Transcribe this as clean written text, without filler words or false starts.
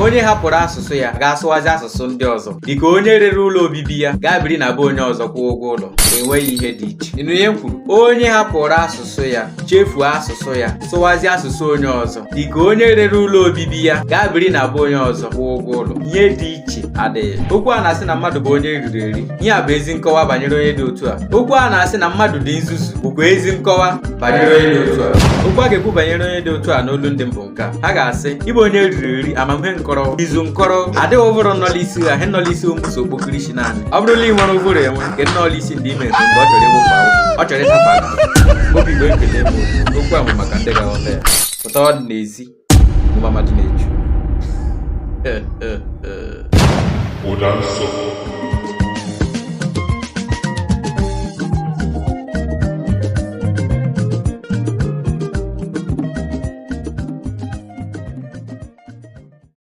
onye hapụrụ asụsụ ya ga-asụwazi asụsụ ndị ọzọ dịka onye rere ụlọ obibi ya ga-abiri na be onye ọzọ kwụọ ụgwọ ụlọ. Enweghị ihe dị iche. Ịnụ ihe m kwuru? Onye hapụrụ asụsụ ya chefuo asụsụ ya sụwazi asụsụ onye ọzọ dịka onye rere ụlọ obibi ya ga-abiri na be onye ọzọ kwụọ ụgwọ ụlọ. Ihe dị iche adịghị. Okwu a na-asị na mmadụ bụ onye riri eri, ihe a bụ ezi nkọwa banyere onye dị otu a. Okwu a na-asị na mmadụ dị nzuzu bụkwa ezi nkọwa banyere onye dị otu a. Okwu a ga-ekwu banyere onye dị otu a n'olu ndị mbụ nke a. Ha ga-asị ịbụ onye riri eri amamihe nkọrọ izu nkọrọ adịghị ụvụrụ nnọla isi ha he nnọla isi omuso okpokiri isi naanị. Ọ bụrụla ị nwere ụvụrụ enwe nke nnọla isi ndị ime mgbe ọ chọrọ ịwụpụ ahụ ọ chọrọ ịtapa obi igbo ekele m okwu a bụ maka ndị ga-aghọta ya. Pụta ọ dị n'ezi mmadụ na-eju Ụda nsọ